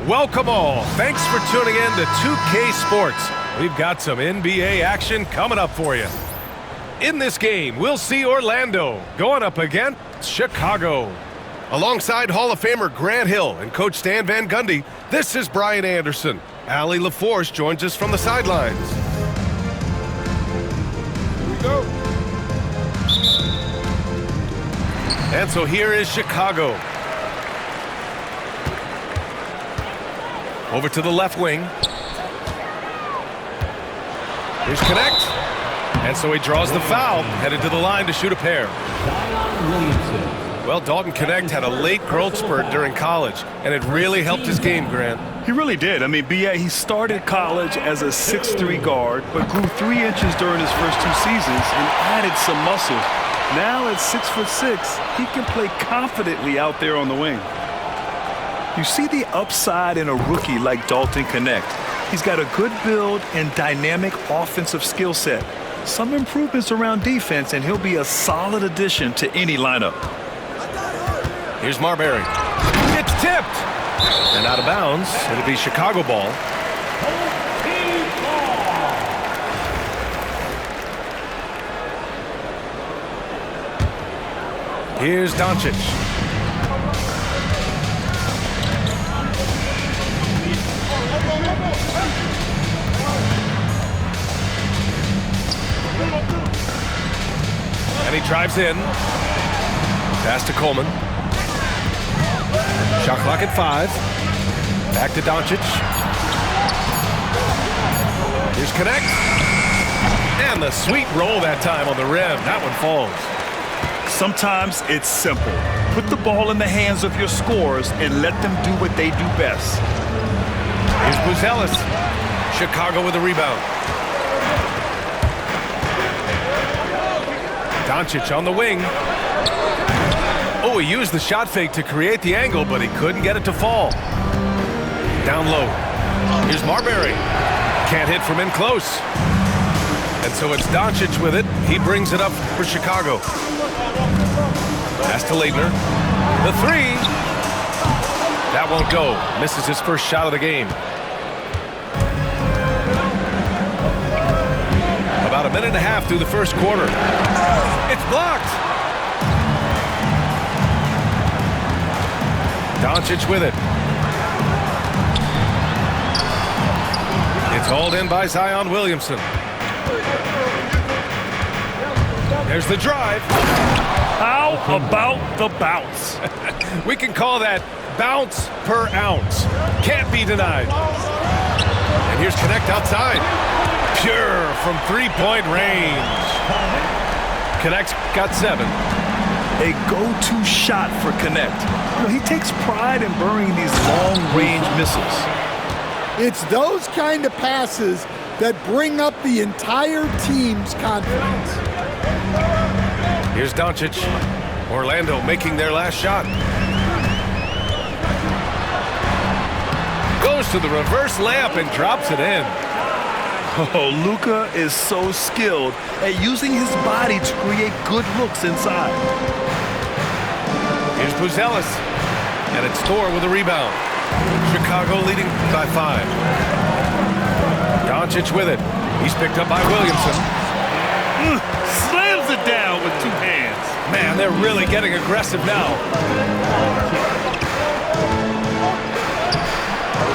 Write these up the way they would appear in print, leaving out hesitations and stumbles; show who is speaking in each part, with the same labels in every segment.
Speaker 1: Welcome all. Thanks for tuning in to 2K Sports. We've got some NBA action coming up for you. In this game, we'll see Orlando going up against Chicago. Alongside Hall of Famer Grant Hill and Coach Stan Van Gundy, this is Brian Anderson. Allie LaForce joins us from the sidelines. Here we go. And so here is Chicago. Over to the left wing. Here's Connect. And so he draws the foul, headed to the line to shoot a pair. Well, Dalton Connect had a late growth spurt during college, and it really helped his game, Grant.
Speaker 2: He really did. I mean, B.A., he started college as a 6'3" guard, but grew 3 inches during his first 2 seasons and added some muscle. Now at 6'6", he can play confidently out there on the wing. You see the upside in a rookie like Dalton Connect. He's got a good build and dynamic offensive skill set. Some improvements around defense, and he'll be a solid addition to any lineup.
Speaker 1: Here's Marbury. It's tipped. And out of bounds. It'll be Chicago ball. Here's Doncic. And he drives in. Pass to Coleman. Shot clock at 5. Back to Doncic. Here's Connect. And the sweet roll that time on the rim. That one falls.
Speaker 2: Sometimes it's simple. Put the ball in the hands of your scorers and let them do what they do best.
Speaker 1: Here's Buzelis. Chicago with a rebound. Doncic on the wing. Oh, he used the shot fake to create the angle, but he couldn't get it to fall. Down low. Here's Marbury. Can't hit from in close. And so it's Doncic with it. He brings it up for Chicago. Pass to Leitner. The 3. That won't go. Misses his first shot of the game. About a minute and a half through the first quarter. It's blocked. Doncic with it. It's hauled in by Zion Williamson. There's the drive.
Speaker 2: How about the bounce?
Speaker 1: We can call that bounce per ounce. Can't be denied. And here's Connect outside. Pure from 3-point range. Connect's got 7.
Speaker 2: A go-to shot for Connect. You know, he takes pride in burying these long-range missiles.
Speaker 3: It's those kind of passes that bring up the entire team's confidence.
Speaker 1: Here's Doncic. Orlando making their last shot. Goes to the reverse layup and drops it in.
Speaker 2: Oh, Luka is so skilled at using his body to create good looks inside.
Speaker 1: Here's Buzelis. And it's Thor with a rebound. Chicago leading by 5. Doncic with it. He's picked up by Williamson.
Speaker 2: Slams it down with 2 hands.
Speaker 1: Man, they're really getting aggressive now.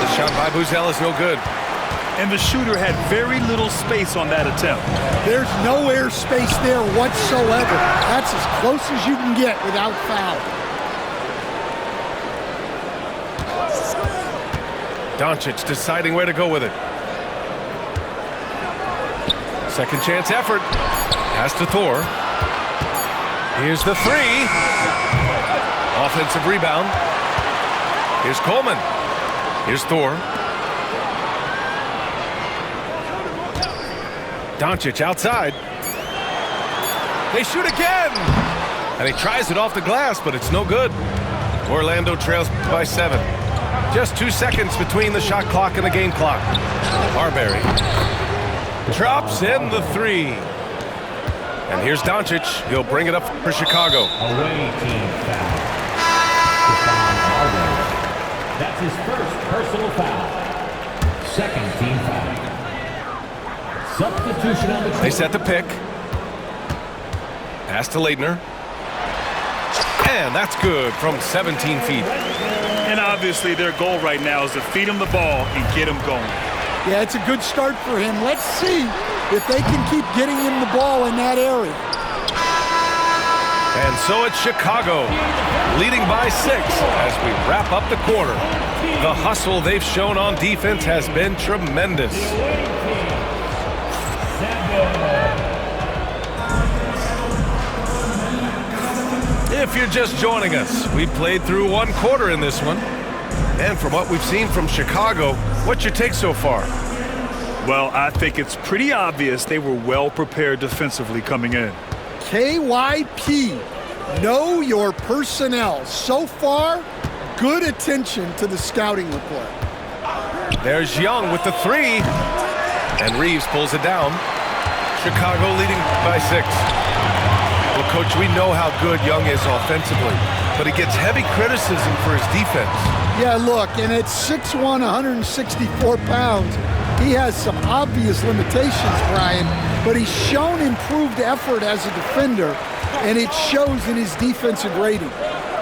Speaker 1: The shot by Buzelis, no good.
Speaker 2: And the shooter had very little space on that attempt.
Speaker 3: There's no air space there whatsoever. That's as close as you can get without foul.
Speaker 1: Doncic deciding where to go with it. Second chance effort. Pass to Thor. Here's the 3. Offensive rebound. Here's Coleman. Here's Thor. Doncic outside. They shoot again. And he tries it off the glass, but it's no good. Orlando trails by 7. Just 2 seconds between the shot clock and the game clock. Marbury drops in the 3. And here's Doncic. He'll bring it up for Chicago.
Speaker 4: Away team foul. That's his first personal foul. Second team foul. Substitution on the court.
Speaker 1: They set the pick. Pass to Leitner. And that's good from 17 feet.
Speaker 2: And obviously their goal right now is to feed him the ball and get him going.
Speaker 3: Yeah, it's a good start for him. Let's see if they can keep getting him the ball in that area.
Speaker 1: And so it's Chicago, leading by 6 as we wrap up the quarter. The hustle they've shown on defense has been tremendous. If you're just joining us, we played through one quarter in this one. And from what we've seen from Chicago, what's your take so far?
Speaker 2: Well, I think it's pretty obvious they were well prepared defensively coming in.
Speaker 3: KYP, know your personnel. So far, good attention to the scouting report.
Speaker 1: There's Young with the 3. And Reeves pulls it down. Chicago leading by 6. Well, Coach, we know how good Young is offensively, but he gets heavy criticism for his defense.
Speaker 3: Yeah, look, and at 6'1", 164 pounds, he has some obvious limitations, Brian, but he's shown improved effort as a defender, and it shows in his defensive rating.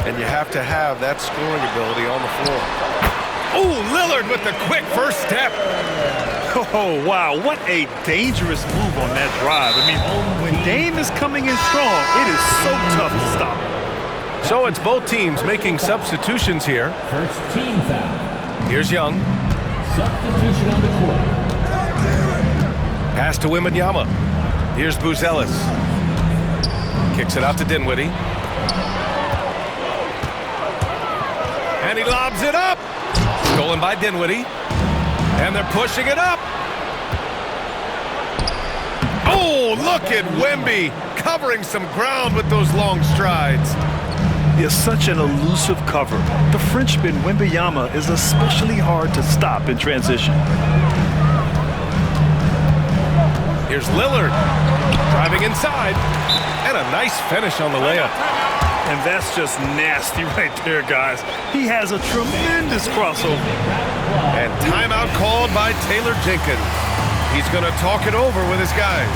Speaker 1: And you have to have that scoring ability on the floor. Oh, Lillard with the quick first step.
Speaker 2: Oh, wow, what a dangerous move on that drive. I mean, when Dame is coming in strong, it is so tough to stop.
Speaker 1: So it's both teams making substitutions here.
Speaker 4: First team foul.
Speaker 1: Here's Young.
Speaker 4: Substitution on the court.
Speaker 1: Pass to Wembanyama. Here's Buzelis. Kicks it out to Dinwiddie. And he lobs it up. Stolen by Dinwiddie. And they're pushing it up. Oh, look at Wemby covering some ground with those long strides.
Speaker 2: He is such an elusive cover. The Frenchman, Wembanyama, is especially hard to stop in transition.
Speaker 1: Here's Lillard driving inside. And a nice finish on the layup.
Speaker 2: And that's just nasty right there, guys. He has a tremendous crossover.
Speaker 1: And timeout called by Taylor Jenkins. He's going to talk it over with his guys.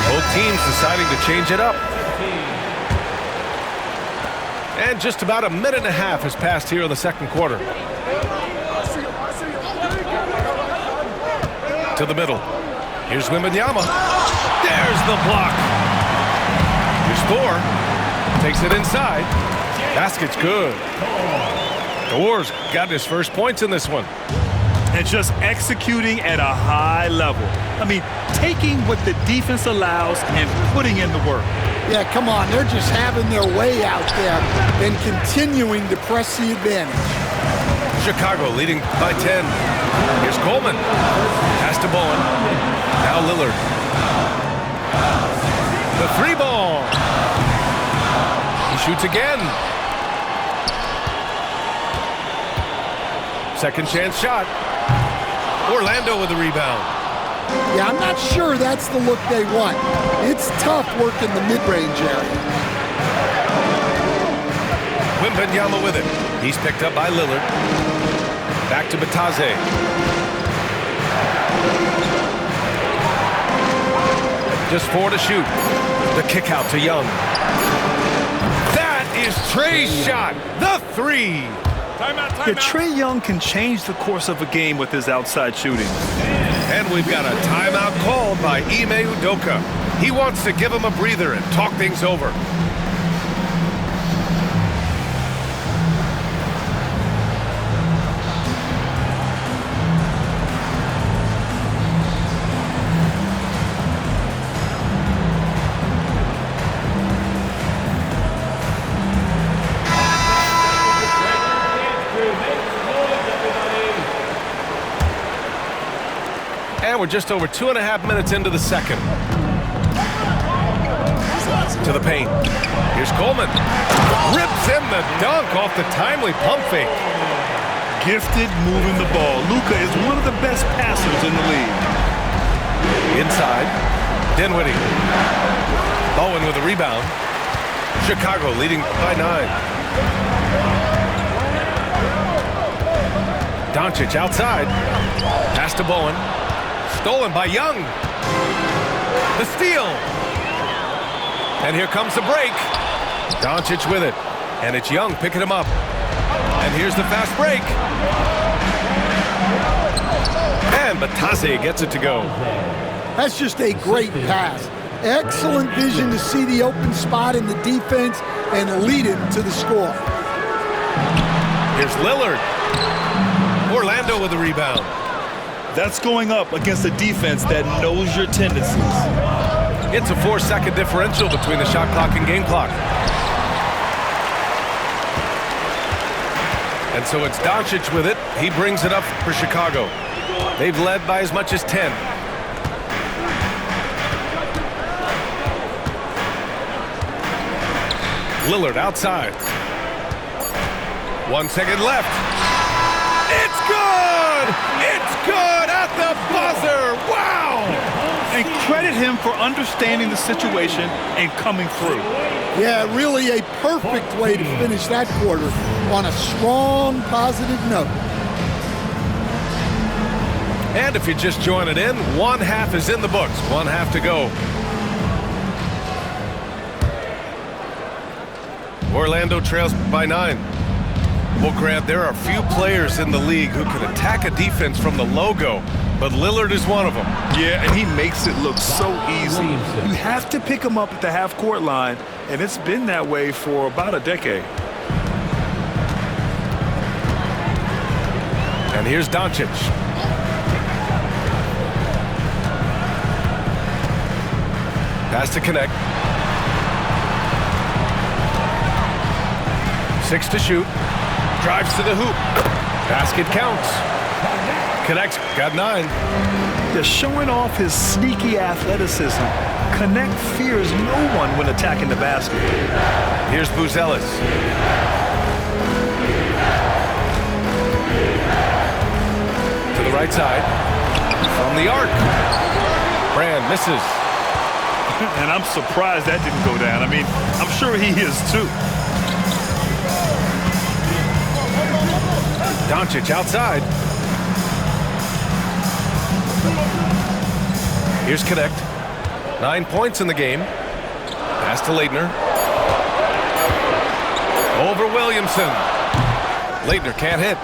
Speaker 1: Both teams deciding to change it up. And just about a minute and a half has passed here in the second quarter. To the middle. Here's Wembanyama. There's the block. Here's Thor. Takes it inside. Basket's good. Thor's got his first points in this one.
Speaker 2: And just executing at a high level. I mean, taking what the defense allows and putting in the work.
Speaker 3: Yeah, come on. They're just having their way out there and continuing to press the advantage.
Speaker 1: Chicago leading by 10. Here's Coleman. Pass to Bowen. Now Lillard. The 3 ball. He shoots again. Second chance shot. Orlando with the rebound.
Speaker 3: Yeah, I'm not sure that's the look they want. It's tough working the mid-range area.
Speaker 1: Wembanyama with it. He's picked up by Lillard. Back to Bataze. Just 4 to shoot. The kick out to Young. That is Trey's shot. The 3.
Speaker 2: Yeah, Trae Young can change the course of a game with his outside shooting.
Speaker 1: And we've got a timeout called by Ime Udoka. He wants to give him a breather and talk things over. And we're just over 2.5 minutes into the second. To the paint. Here's Coleman. Rips him the dunk off the timely pump fake.
Speaker 2: Gifted moving the ball. Luka is one of the best passers in the league.
Speaker 1: Inside. Dinwiddie. Bowen with a rebound. Chicago leading by 9. Doncic outside. Pass to Bowen. Stolen by Young. The steal. And here comes the break. Doncic with it. And it's Young picking him up. And here's the fast break. And Batase gets it to go.
Speaker 3: That's just a great pass. Excellent vision to see the open spot in the defense and lead him to the score.
Speaker 1: Here's Lillard. Orlando with the rebound.
Speaker 2: That's going up against a defense that knows your tendencies.
Speaker 1: It's a 4-second differential between the shot clock and game clock. And so it's Doncic with it. He brings it up for Chicago. They've led by as much as 10. Lillard outside. 1 second left. It's good! It's good at the buzzer! Wow!
Speaker 2: And credit him for understanding the situation and coming through.
Speaker 3: Yeah, really a perfect way to finish that quarter on a strong, positive note.
Speaker 1: And if you're just joining in, 1/2 is in the books. 1/2 to go. Orlando trails by 9. Well, Grant, there are few players in the league who can attack a defense from the logo, but Lillard is one of them.
Speaker 2: Yeah, and he makes it look so easy. You have to pick him up at the half-court line, and it's been that way for about a decade.
Speaker 1: And here's Doncic. Pass to connect. 6 to shoot. Drives to the hoop. Basket counts. Connects. Got 9.
Speaker 2: Just showing off his sneaky athleticism. Connect fears no one when attacking the basket.
Speaker 1: Here's Buzelis. To the right side. From the arc. Brand misses.
Speaker 2: And I'm surprised that didn't go down. I mean, I'm sure he is too.
Speaker 1: Doncic outside. Here's Connect. 9 points in the game. Pass to Leitner. Over Williamson. Leitner can't hit.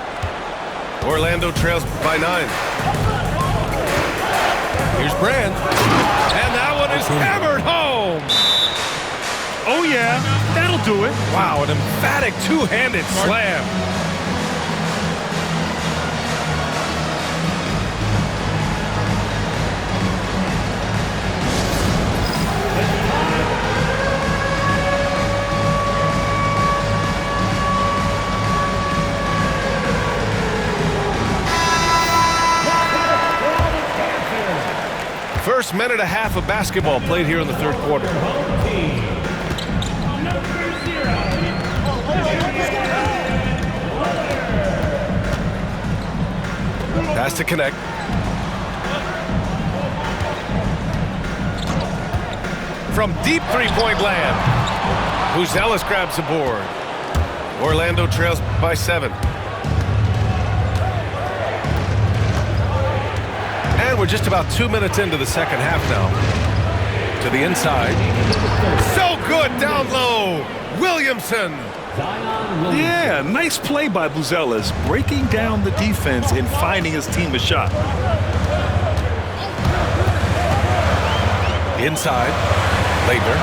Speaker 1: Orlando trails by 9. Here's Brand. And that one is hammered home.
Speaker 2: Oh, yeah, that'll do it.
Speaker 1: Wow, an emphatic two-handed slam. First minute and a half of basketball played here in the third quarter. Pass to Connect. From deep three-point land. Buzelis grabs the board. Orlando trails by 7. And we're just about 2 minutes into the second half now. To the inside. So good down low. Williamson.
Speaker 2: Yeah, nice play by Buzelis, breaking down the defense and finding his team a shot.
Speaker 1: Inside. Leitner.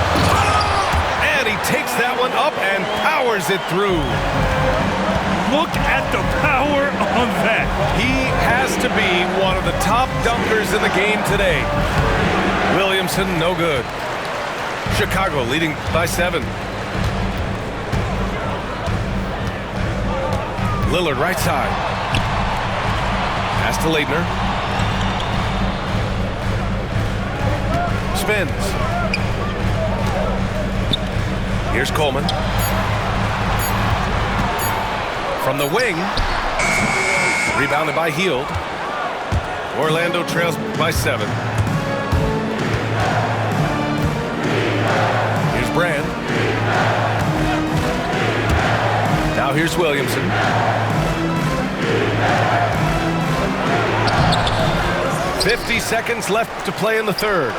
Speaker 1: And he takes that one up and powers it through.
Speaker 2: Look at the power on that.
Speaker 1: He has to be one of the top dunkers in the game today. Williamson, no good. Chicago leading by 7. Lillard right side. Pass to Leitner. Spins. Here's Coleman. From the wing. Rebounded by Hield. Orlando trails by 7. Here's Williamson. "50 seconds left to play in the third."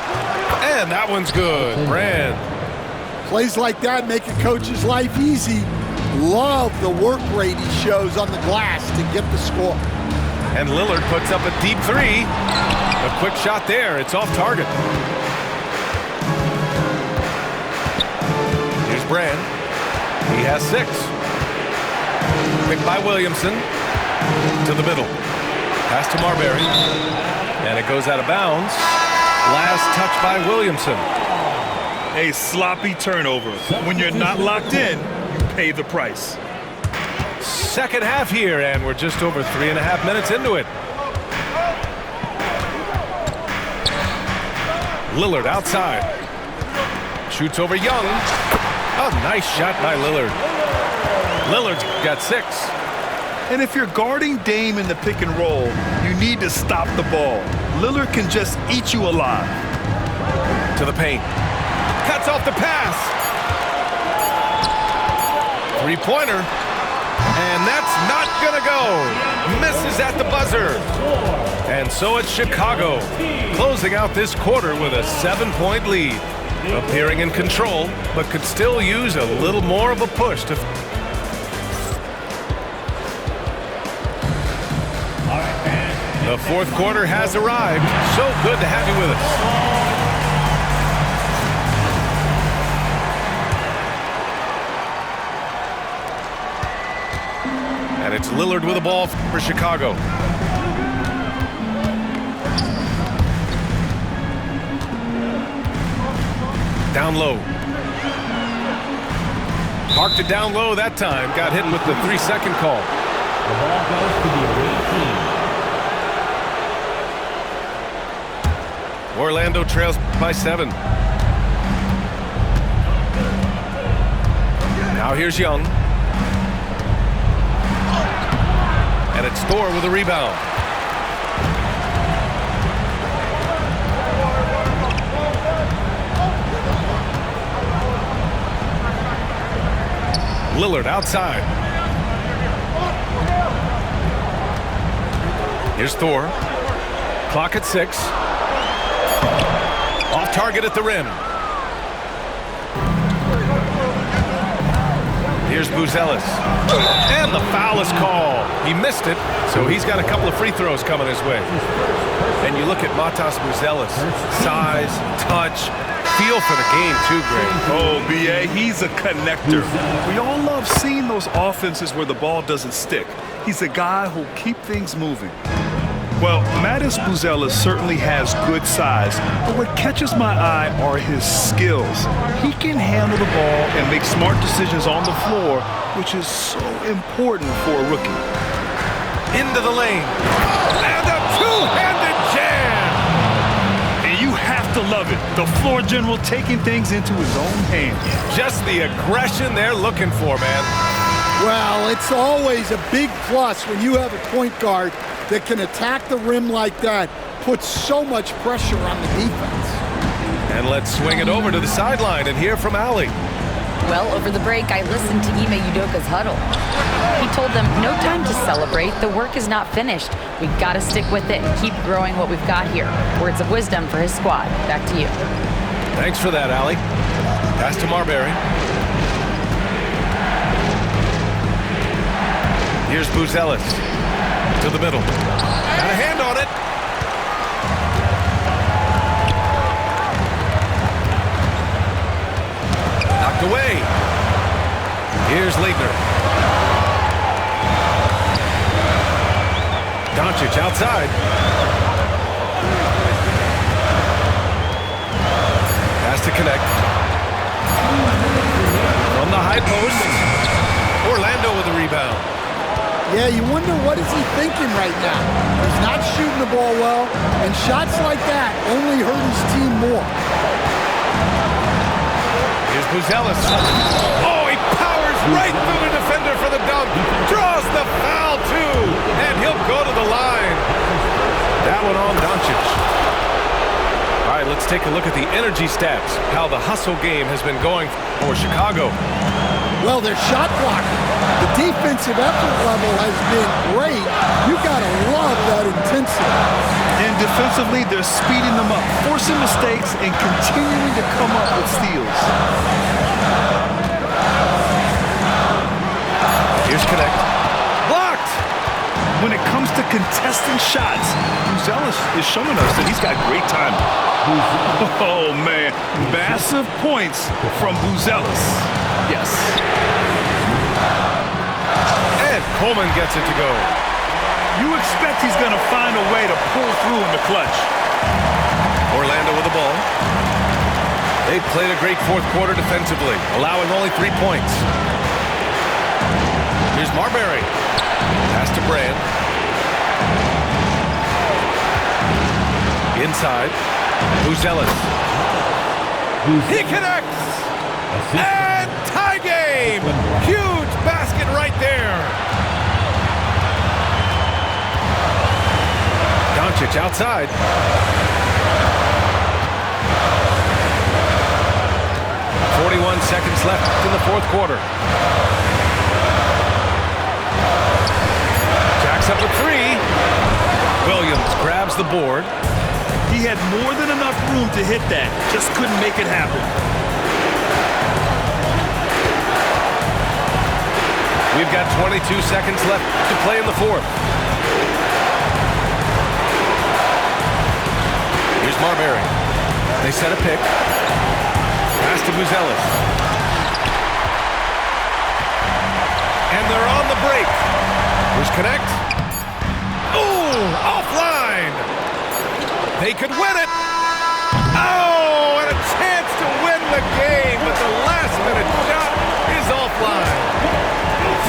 Speaker 1: And that one's good. Brand.
Speaker 3: Plays like that make a coach's life easy. Love the work rate he shows on the glass to get the score.
Speaker 1: And Lillard puts up a deep three. A quick shot there. It's off target. Here's Brand. He has 6. Picked by Williamson. To the middle. Pass to Marbury. And it goes out of bounds. Last touch by Williamson.
Speaker 2: A sloppy turnover. When you're not locked in, you pay the price.
Speaker 1: Second half here, and we're just over 3.5 minutes into it. Lillard outside. Shoots over Young. A nice shot by Lillard. Lillard's got 6.
Speaker 2: And if you're guarding Dame in the pick and roll, you need to stop the ball. Lillard can just eat you alive.
Speaker 1: To the paint. Cuts off the pass. Three-pointer. And that's not going to go. Misses at the buzzer. And so it's Chicago, closing out this quarter with a 7-point lead. Appearing in control, but could still use a little more of a push to... The fourth quarter has arrived. So good to have you with us. And it's Lillard with the ball for Chicago. Down low. Parked it down low that time. Got hit with the 3-second call.
Speaker 4: The ball goes to the away team.
Speaker 1: Orlando trails by 7. Now here's Young. And it's Thor with a rebound. Lillard outside. Here's Thor. Clock at 6. Off target at the rim. Here's Buzelis. And the foul is called. He missed it, so he's got a couple of free throws coming his way. And you look at Matas Buzelis. Size, touch, feel for the game too, Greg.
Speaker 2: Oh, B.A., he's a connector. We all love seeing those offenses where the ball doesn't stick. He's a guy who'll keep things moving. Well, Matas Buzelis certainly has good size, but what catches my eye are his skills. He can handle the ball and make smart decisions on the floor, which is so important for a rookie.
Speaker 1: Into the lane. And a two-handed jam!
Speaker 2: And you have to love it. The floor general taking things into his own hands.
Speaker 1: Just the aggression they're looking for, man.
Speaker 3: Well, it's always a big plus when you have a point guard that can attack the rim like that, puts so much pressure on the defense.
Speaker 1: And let's swing it over to the sideline and hear from Allie.
Speaker 5: Well, over the break, I listened to Ime Udoka's huddle. He told them, no time to celebrate. The work is not finished. We got to stick with it and keep growing what we've got here. Words of wisdom for his squad. Back to you.
Speaker 1: Thanks for that, Allie. Pass to Marbury. Here's Buzelis. To the middle. Got a hand on it. Knocked away. Here's Leitner. Doncic outside. Has to connect. From the high post. Orlando with the rebound.
Speaker 3: Yeah, you wonder what is he thinking right now. He's not shooting the ball well, and shots like that only hurt his team more.
Speaker 1: Here's Buzelis. Oh, he powers right through the defender for the dunk. Draws the foul, too. And he'll go to the line. That one on Doncic. All right, right, let's take a look at the energy stats, how the hustle game has been going for Chicago.
Speaker 3: Well, their shot block, the defensive effort level has been great. You got to love that intensity.
Speaker 2: And defensively, they're speeding them up, forcing mistakes, and continuing to come up with steals.
Speaker 1: Here's connect. Blocked!
Speaker 2: When it comes to contesting shots, Buzelis is showing us that he's got great timing. Oh, man. Massive points from Buzelis. Yes.
Speaker 1: And Coleman gets it to go.
Speaker 2: You expect he's going to find a way to pull through in the clutch.
Speaker 1: Orlando with the ball. They've played a great fourth quarter defensively, allowing only 3 points. Here's Marbury. Pass to Brand. Inside. Buzelis. He connects! And tie game! Huge basket right there! Doncic outside. .41 seconds left in the fourth quarter. Jacks up with 3. Williams grabs the board.
Speaker 2: He had more than enough room to hit that. Just couldn't make it happen.
Speaker 1: We've got 22 seconds left to play in the fourth. Here's Marbury. They set a pick. Pass to Buzelis. And they're on the break. Here's connect. Ooh, offline. They could win it. Oh, and a chance to win the game, but the last-minute shot is offline.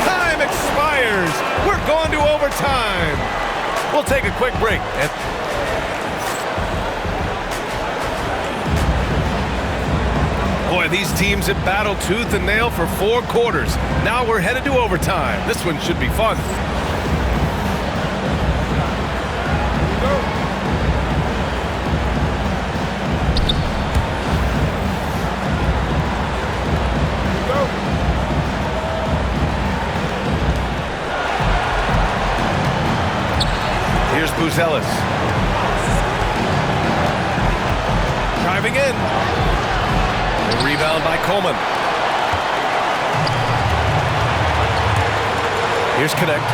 Speaker 1: Time expires. We're going to overtime. We'll take a quick break. Boy, these teams have battled tooth and nail for 4 quarters. Now we're headed to overtime. This one should be fun. Here's Buzelis. Driving in. A rebound by Coleman. Here's connect.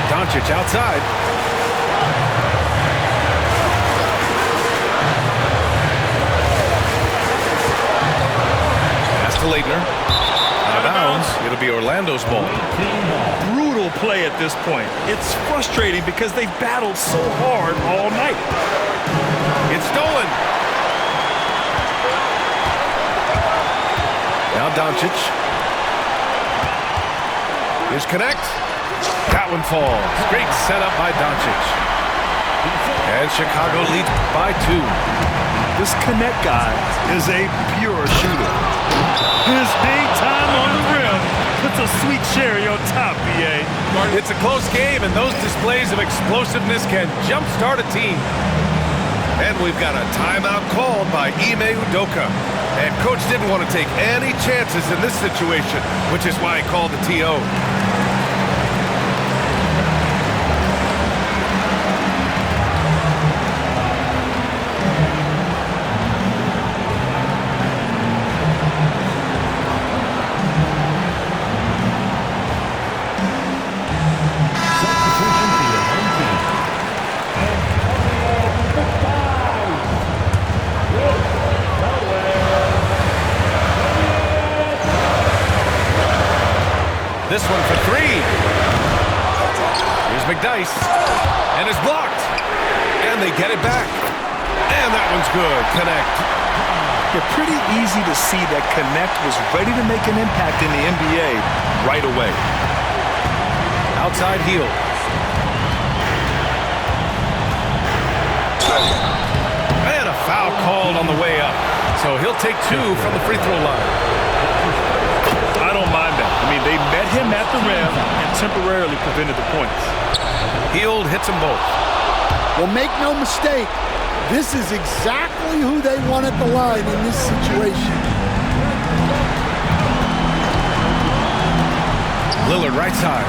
Speaker 1: Doncic outside. Pass to Leitner. Out of bounds. It'll be Orlando's ball.
Speaker 2: Brutal play at this point. It's frustrating because they've battled so hard all night.
Speaker 1: It's stolen. Now Doncic. Here's connect. That one falls. Great setup by Doncic. And Chicago leads by 2.
Speaker 2: This connect guy is a pure shooter. His big time on the rim puts a sweet cherry on top, BA.
Speaker 1: It's a close game, and those displays of explosiveness can jumpstart a team. And we've got a timeout called by Ime Udoka. And coach didn't want to take any chances in this situation, which is why he called the TO. This one for 3. Here's McDice. And it's blocked. And they get it back. And that one's good. Connect.
Speaker 2: It's pretty easy to see that Connect was ready to make an impact in the NBA right away.
Speaker 1: Outside heel. And a foul called on the way up. So he'll take 2 from the free throw line.
Speaker 2: I don't mind that. I mean, they met him at the rim and temporarily prevented the points.
Speaker 1: Hield hits them both.
Speaker 3: Well, make no mistake, This is exactly who they want at the line in this situation.
Speaker 1: Lillard right side.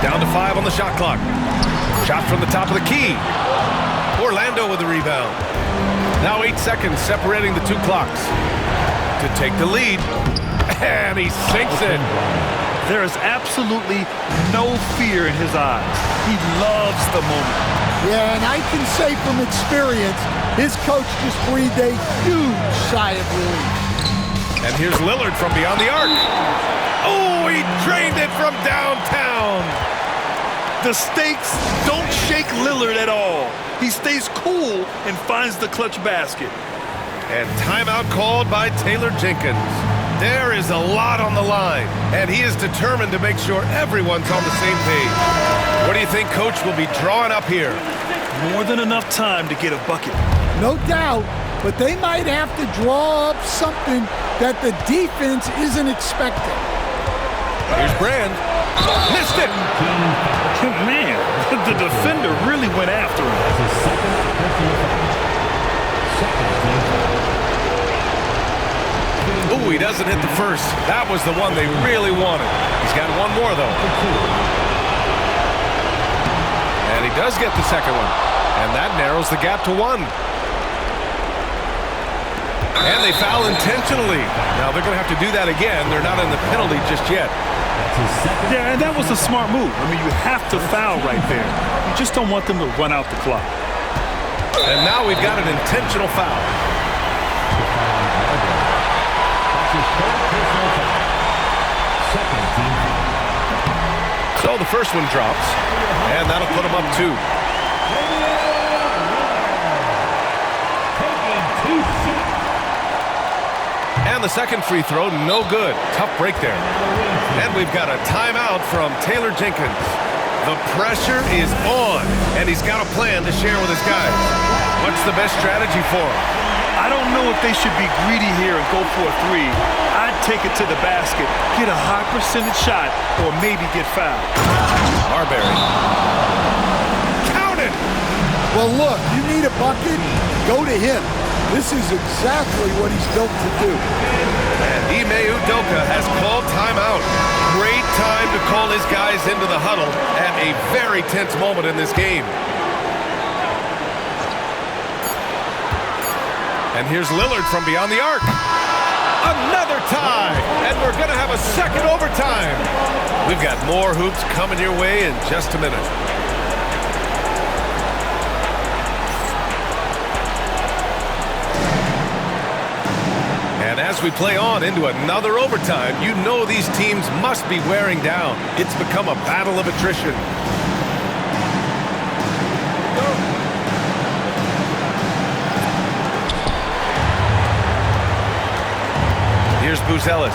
Speaker 1: Down to 5 on the shot clock. Shot from the top of the key. Orlando with the rebound. Now 8 seconds separating the two clocks. To take the lead. And he sinks it.
Speaker 2: There is absolutely no fear in his eyes. He loves the moment.
Speaker 3: Yeah, and I can say from experience, his coach just breathed a huge sigh of relief.
Speaker 1: And here's Lillard from beyond the arc. Oh, he drained it from downtown.
Speaker 2: The stakes don't shake Lillard at all. He stays cool and finds the clutch basket.
Speaker 1: And timeout called by Taylor Jenkins. There is a lot on the line, and he is determined to make sure everyone's on the same page. What do you think Coach will be drawing up here?
Speaker 2: More than enough time to get a bucket.
Speaker 3: No doubt, but they might have to draw up something that the defense isn't expecting.
Speaker 1: Here's Brand. Missed it!
Speaker 2: Man, the defender really went after him.
Speaker 1: Ooh, he doesn't hit the first. That was the one they really wanted. He's got one more, though. And he does get the second one. And that narrows the gap to 1. And they foul intentionally. Now they're going to have to do that again. They're not in the penalty just yet.
Speaker 2: Yeah, and that was a smart move. I mean, you have to foul right there. You just don't want them to run out the clock.
Speaker 1: And now we've got an intentional foul. So the first one drops, and that'll put him up 2. And the second free throw, no good. Tough break there. And we've got a timeout from Taylor Jenkins. The pressure is on, and he's got a plan to share with his guys. What's the best strategy for him?
Speaker 2: I don't know if they should be greedy here and go for a 3. I'd take it to the basket, get a high percentage shot, or maybe get fouled.
Speaker 1: Marbury. Count it!
Speaker 3: Well, look, you need a bucket, go to him. This is exactly what he's built to do.
Speaker 1: And Ime Udoka has called timeout. Great time to call his guys into the huddle at a very tense moment in this game. And here's Lillard from beyond the arc. Another tie, and we're going to have a second overtime. We've got more hoops coming your way in just a minute. And as we play on into another overtime, you know these teams must be wearing down. It's become a battle of attrition. Here's Buzelis.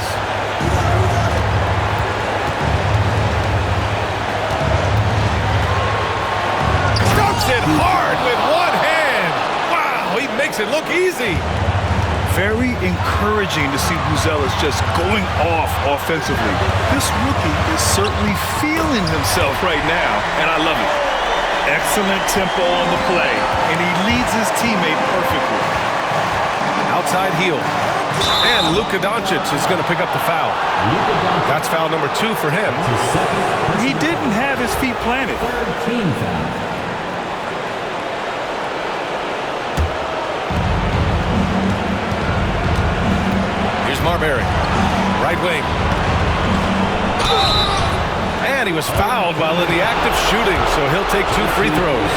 Speaker 1: Dunks it hard with one hand. Wow, he makes it look easy.
Speaker 2: Very encouraging to see Buzelis just going off offensively. This rookie is certainly feeling himself right now, and I love it. Excellent tempo on the play, and he leads his teammate perfectly.
Speaker 1: Outside heel. And Luka Doncic is going to pick up the foul. That's foul number 2 for him.
Speaker 2: He didn't have his feet planted.
Speaker 1: Here's Marbury. Right wing. And he was fouled while in the act of shooting, so he'll take 2 free throws.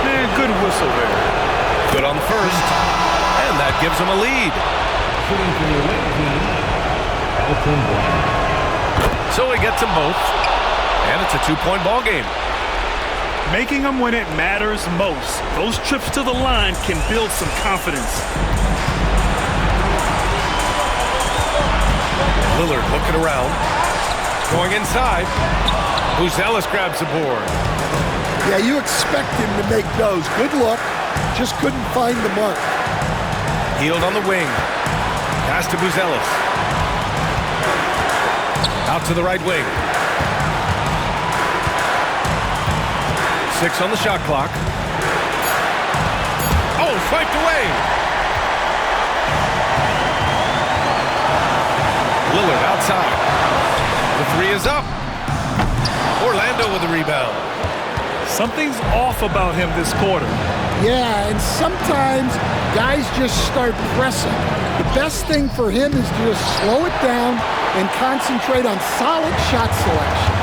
Speaker 2: And good whistle there.
Speaker 1: Good on the first. And that gives him a lead. So he gets them both. And it's a 2-point ball game.
Speaker 2: Making them win it matters most. Those trips to the line can build some confidence.
Speaker 1: Lillard looking around. Going inside. Buzelis grabs the board.
Speaker 3: Yeah, you expect him to make those. Good look. Just couldn't find the mark.
Speaker 1: Healed on the wing. Pass to Buzelis. Out to the right wing. 6 on the shot clock. Oh, swiped away. Lillard outside. The 3 is up. Orlando with the rebound.
Speaker 2: Something's off about him this quarter.
Speaker 3: Yeah, and sometimes guys just start pressing. The best thing for him is to just slow it down and concentrate on solid shot selection.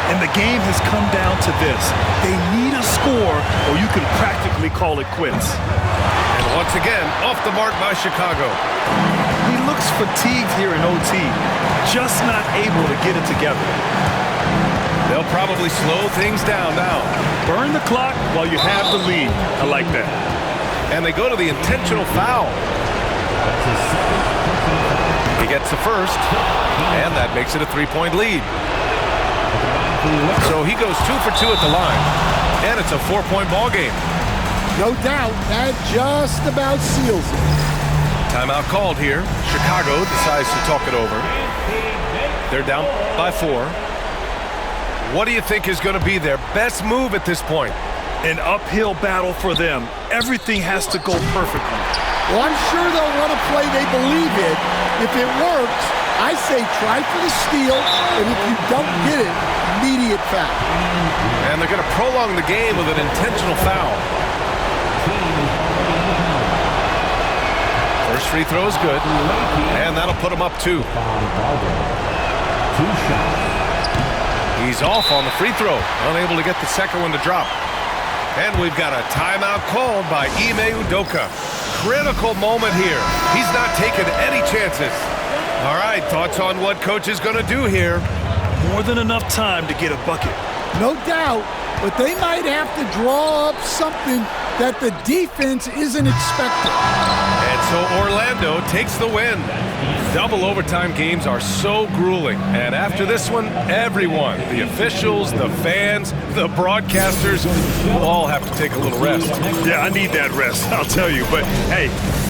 Speaker 2: And the game has come down to this. They need a score or you can practically call it quits.
Speaker 1: And once again, off the mark by Chicago.
Speaker 2: He looks fatigued here in OT, just not able to get it together.
Speaker 1: They'll probably slow things down now.
Speaker 2: Burn the clock while you have the lead. I like that.
Speaker 1: And they go to the intentional foul. He gets the first, and that makes it a 3-point lead. So he goes 2 for 2 at the line, and it's a 4-point ball game.
Speaker 3: No doubt, that just about seals it.
Speaker 1: Timeout called here. Chicago decides to talk it over. They're down by 4. What do you think is going to be their best move at this point?
Speaker 2: An uphill battle for them. Everything has to go perfectly.
Speaker 3: Well, I'm sure they'll run a play they believe in. If it works, I say try for the steal, and if you don't get it, immediate foul.
Speaker 1: And they're going to prolong the game with an intentional foul. First free throw is good, and that'll put him up 2. He's off on the free throw, unable to get the second one to drop. And we've got a timeout called by Ime Udoka. Critical moment here. He's not taking any chances. All right, thoughts on what coach is going to do here?
Speaker 2: More than enough time to get a bucket.
Speaker 3: No doubt, but they might have to draw up something that the defense isn't expecting.
Speaker 1: And so Orlando takes the win. Double overtime games are so grueling. And after this one, everyone, the officials, the fans, the broadcasters, will all have to take a little rest.
Speaker 2: Yeah, I need that rest, I'll tell you. But, hey,